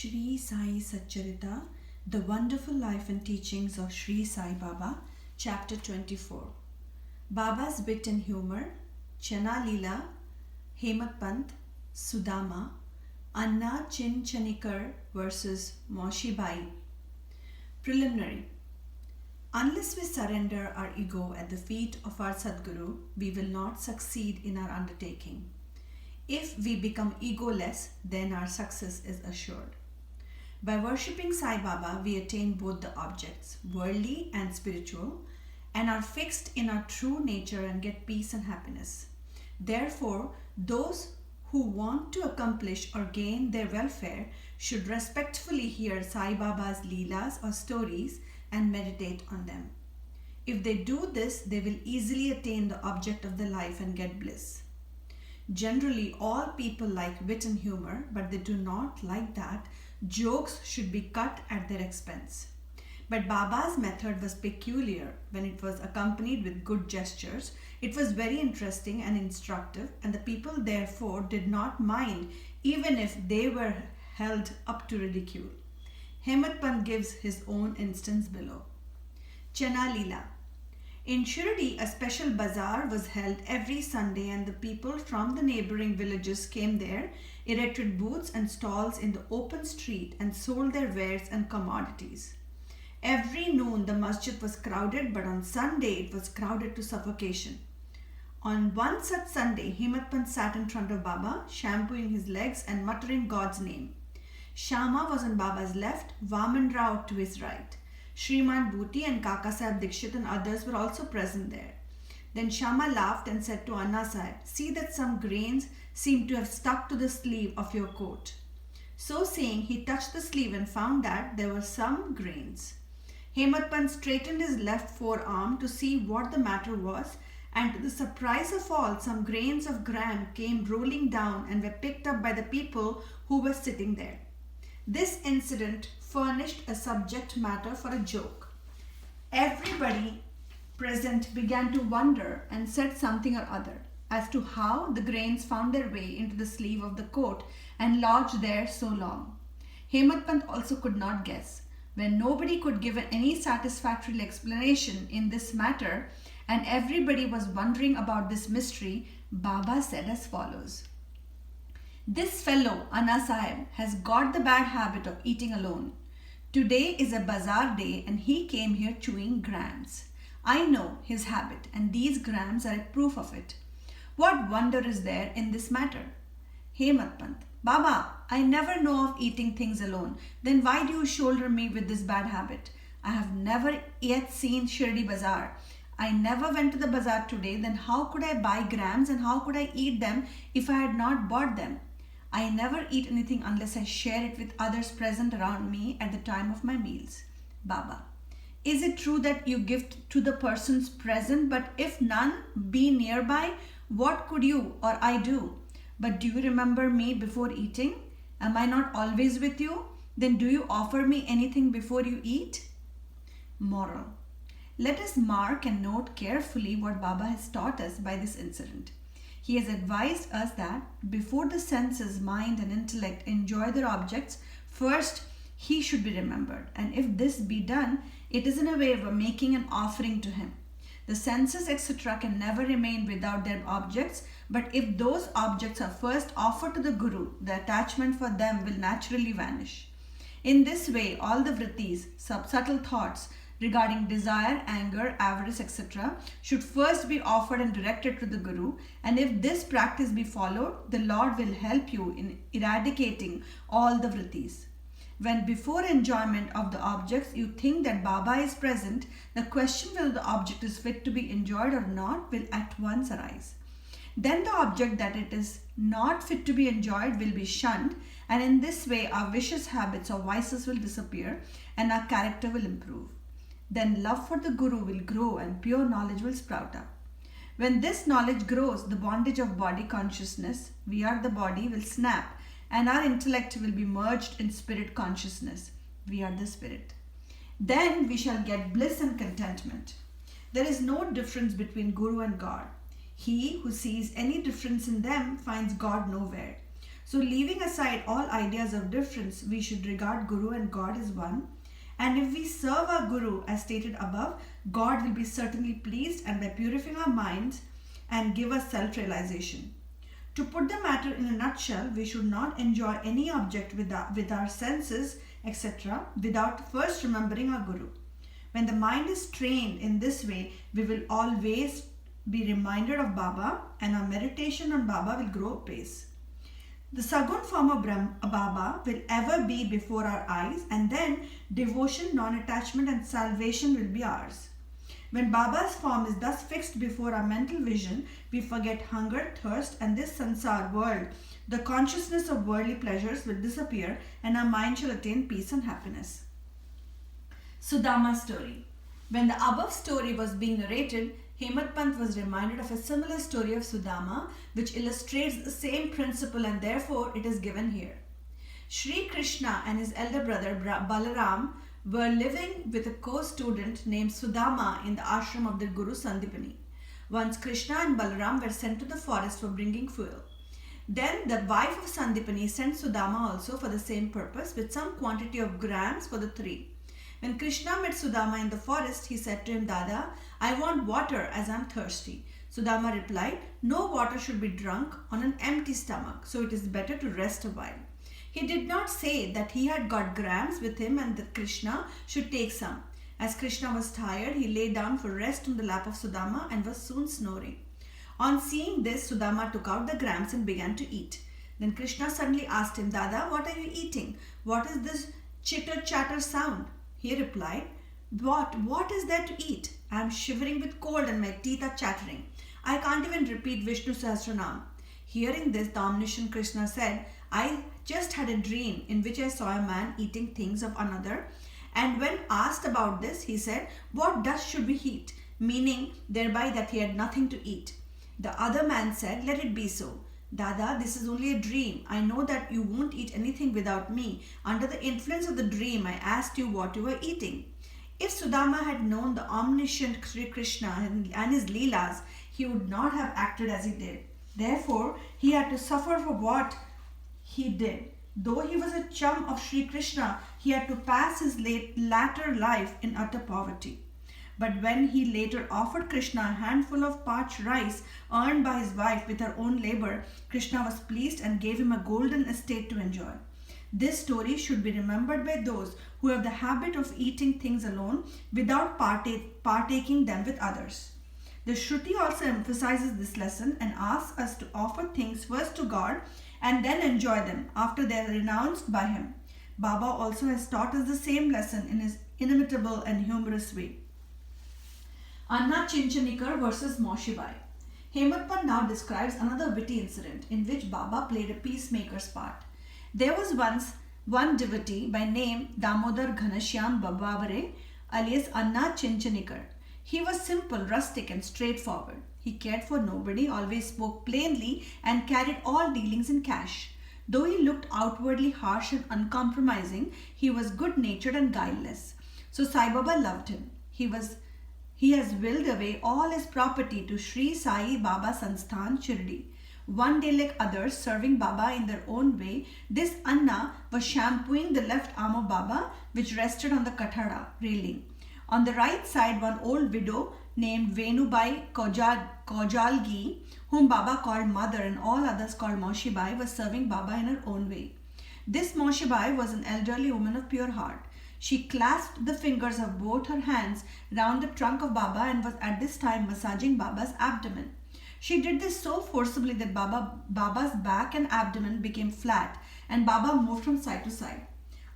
Shri Sai Satcharita, The Wonderful Life and Teachings of Shri Sai Baba, Chapter 24. Baba's Wit and Humor, Chana Leela, Hemat Pant, Sudama, Anna Chin Chanikar versus Moshi Bai. Preliminary. Unless we surrender our ego at the feet of our Sadguru, we will not succeed in our undertaking. If we become egoless, then our success is assured. By worshipping Sai Baba, we attain both the objects, worldly and spiritual, and are fixed in our true nature and get peace and happiness. Therefore, those who want to accomplish or gain their welfare should respectfully hear Sai Baba's Leelas or stories and meditate on them. If they do this, they will easily attain the object of their life and get bliss. Generally, all people like wit and humor, but they do not like that jokes should be cut at their expense. But Baba's method was peculiar when it was accompanied with good gestures. It was very interesting and instructive, and the people therefore did not mind even if they were held up to ridicule. Hemat Pant gives his own instance below. Chana Leela. In Shri, a special bazaar was held every Sunday, and the people from the neighboring villages came there, erected booths and stalls in the open street, and sold their wares and commodities. Every noon the masjid was crowded, but on Sunday it was crowded to suffocation. On one such Sunday, Hemat Pant sat in front of Baba, shampooing his legs and muttering God's name. Shama was on Baba's left, Vaman Rao to his right. Shriman Bhuti and Kaka Sahib Dikshit and others were also present there. Then Shama laughed and said to Anna Sahib, "See that some grains seem to have stuck to the sleeve of your coat." So saying, he touched the sleeve and found that there were some grains. Hemat Pant straightened his left forearm to see what the matter was, and to the surprise of all, some grains of gram came rolling down and were picked up by the people who were sitting there. This incident furnished a subject matter for a joke. Everybody present began to wonder and said something or other as to how the grains found their way into the sleeve of the coat and lodged there so long. Hemat Pant also could not guess. When nobody could give any satisfactory explanation in this matter, and everybody was wondering about this mystery, Baba said as follows. "This fellow, Anna Sahib, has got the bad habit of eating alone. Today is a bazaar day and he came here chewing grams. I know his habit, and these grams are a proof of it. What wonder is there in this matter?" Hemat Pant: "Baba, I never know of eating things alone. Then why do you shoulder me with this bad habit? I have never yet seen Shirdi Bazaar. I never went to the bazaar today. Then how could I buy grams and how could I eat them if I had not bought them? I never eat anything unless I share it with others present around me at the time of my meals." Baba: "Is it true that you give to the persons present, but if none be nearby, what could you or I do? But do you remember me before eating? Am I not always with you? Then do you offer me anything before you eat?" Moral: let us mark and note carefully what Baba has taught us by this incident. He has advised us that before the senses, mind and intellect enjoy their objects, first he should be remembered. And if this be done, it is in a way of making an offering to him. The senses, etc. can never remain without their objects, but if those objects are first offered to the Guru, the attachment for them will naturally vanish. In this way, all the vrittis, subtle thoughts, regarding desire, anger, avarice, etc. should first be offered and directed to the Guru, and if this practice be followed, the Lord will help you in eradicating all the vrittis. When before enjoyment of the objects you think that Baba is present, the question whether the object is fit to be enjoyed or not will at once arise. Then the object that it is not fit to be enjoyed will be shunned, and in this way our vicious habits or vices will disappear and our character will improve. Then love for the Guru will grow and pure knowledge will sprout up. When this knowledge grows, the bondage of body consciousness, we are the body, will snap, and our intellect will be merged in spirit consciousness, we are the spirit. Then we shall get bliss and contentment. There is no difference between Guru and God. He who sees any difference in them finds God nowhere. So leaving aside all ideas of difference, we should regard Guru and God as one. And if we serve our Guru as stated above, God will be certainly pleased and by purifying our minds and give us self-realization. To put the matter in a nutshell, we should not enjoy any object with our senses, etc., without first remembering our Guru. When the mind is trained in this way, we will always be reminded of Baba and our meditation on Baba will grow apace. The Sagun form of Baba will ever be before our eyes, and then devotion, non-attachment and salvation will be ours. When Baba's form is thus fixed before our mental vision, we forget hunger, thirst and this sansar world. The consciousness of worldly pleasures will disappear and our mind shall attain peace and happiness. Sudama's story. When the above story was being narrated, Hemad Pant was reminded of a similar story of Sudama which illustrates the same principle and therefore it is given here. Shri Krishna and his elder brother Balaram were living with a co-student named Sudama in the ashram of their Guru Sandipani. Once Krishna and Balaram were sent to the forest for bringing fuel. Then the wife of Sandipani sent Sudama also for the same purpose with some quantity of grams for the three. When Krishna met Sudama in the forest, he said to him, Dada, I want water as I am thirsty. Sudama replied, no water should be drunk on an empty stomach, so it is better to rest a while. He did not say that he had got grams with him and that Krishna should take some. As Krishna was tired, he lay down for rest on the lap of Sudama and was soon snoring. On seeing this, Sudama took out the grams and began to eat. Then Krishna suddenly asked him, Dada, what are you eating? What is this chitter-chatter sound? He replied, What is there to eat? I am shivering with cold and my teeth are chattering. I can't even repeat Vishnu Sahasranam. Hearing this, the omniscient Krishna said, I just had a dream in which I saw a man eating things of another. And when asked about this, he said, what dust should we eat? Meaning thereby that he had nothing to eat. The other man said, let it be so. Dada, this is only a dream. I know that you won't eat anything without me. Under the influence of the dream, I asked you what you were eating. If Sudama had known the omniscient Shri Krishna and his Leelas, he would not have acted as he did. Therefore, he had to suffer for what he did. Though he was a chum of Shri Krishna, he had to pass his latter life in utter poverty. But when he later offered Krishna a handful of parched rice earned by his wife with her own labor, Krishna was pleased and gave him a golden estate to enjoy. This story should be remembered by those who have the habit of eating things alone without partaking them with others. The Shruti also emphasizes this lesson and asks us to offer things first to God and then enjoy them after they are renounced by Him. Baba also has taught us the same lesson in his inimitable and humorous way. Anna Chinchanikar versus Moshibai. Hemad now describes another witty incident in which Baba played a peacemaker's part. There was once one devotee by name Damodar Ghanashyam Babavare alias Anna Chinchanikar. He was simple, rustic and straightforward. He cared for nobody, always spoke plainly and carried all dealings in cash. Though he looked outwardly harsh and uncompromising, he was good-natured and guileless. So Sai Baba loved him. He has willed away all his property to Shri Sai Baba Sansthan Shirdi. One day, like others, serving Baba in their own way, this Anna was shampooing the left arm of Baba, which rested on the kathara railing. On the right side, one old widow named Venubai Kojalgi, whom Baba called mother and all others called Moshibai, was serving Baba in her own way. This Moshibai was an elderly woman of pure heart. She clasped the fingers of both her hands round the trunk of Baba and was at this time massaging Baba's abdomen. She did this so forcibly that Baba's back and abdomen became flat and Baba moved from side to side.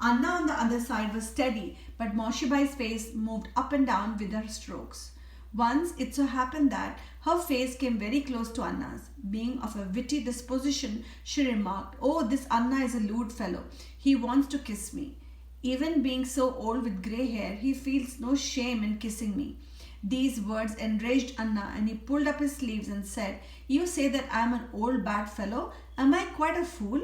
Anna on the other side was steady, but Moshibai's face moved up and down with her strokes. Once it so happened that her face came very close to Anna's. Being of a witty disposition, she remarked, "Oh, this Anna is a lewd fellow. He wants to kiss me. Even being so old with grey hair, he feels no shame in kissing me." These words enraged Anna and he pulled up his sleeves and said, "You say that I am an old bad fellow? Am I quite a fool?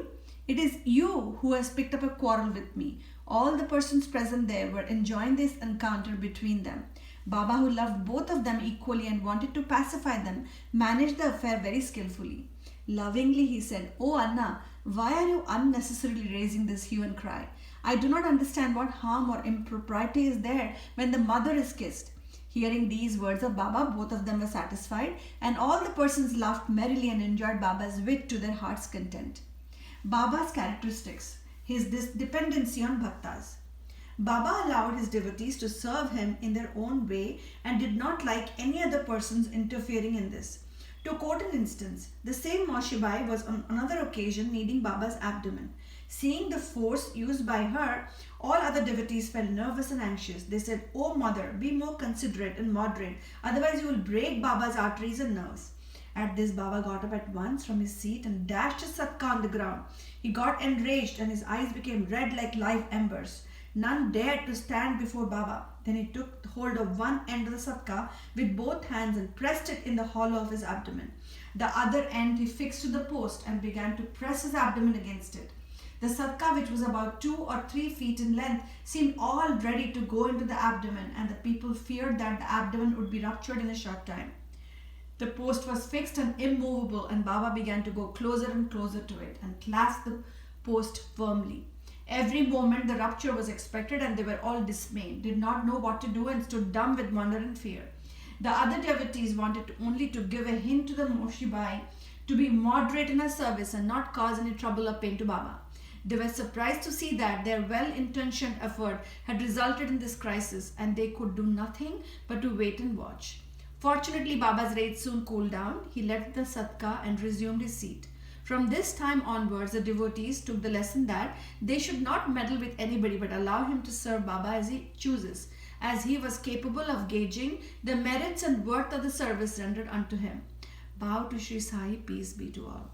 It is you who has picked up a quarrel with me." All the persons present there were enjoying this encounter between them. Baba, who loved both of them equally and wanted to pacify them, managed the affair very skillfully. Lovingly he said, "Oh Anna, Why are you unnecessarily raising this hue and cry? I do not understand what harm or impropriety is there when the mother is kissed." Hearing these words of Baba, both of them were satisfied, and all the persons laughed merrily and enjoyed Baba's wit to their heart's content. Baba's characteristics. His dependency on bhaktas. Baba allowed his devotees to serve him in their own way and did not like any other persons interfering in this. To quote an instance, the same Moshibai was on another occasion kneading Baba's abdomen. Seeing the force used by her, all other devotees felt nervous and anxious. They said, "Oh mother, be more considerate and moderate, otherwise you will break Baba's arteries and nerves." At this, Baba got up at once from his seat and dashed his satka on the ground. He got enraged and his eyes became red like live embers. None dared to stand before Baba. Then he took hold of one end of the satka with both hands and pressed it in the hollow of his abdomen. The other end he fixed to the post and began to press his abdomen against it. The satka, which was about 2 or 3 feet in length, seemed all ready to go into the abdomen, and the people feared that the abdomen would be ruptured in a short time. The post was fixed and immovable, and Baba began to go closer and closer to it and clasped the post firmly. Every moment the rupture was expected, and they were all dismayed, did not know what to do, and stood dumb with wonder and fear. The other devotees wanted only to give a hint to the Moshibai to be moderate in her service and not cause any trouble or pain to Baba. They were surprised to see that their well-intentioned effort had resulted in this crisis, and they could do nothing but to wait and watch. Fortunately, Baba's rage soon cooled down. He left the satka and resumed his seat. From this time onwards, the devotees took the lesson that they should not meddle with anybody but allow him to serve Baba as he chooses, as he was capable of gauging the merits and worth of the service rendered unto him. Bow to Shri Sai, peace be to all.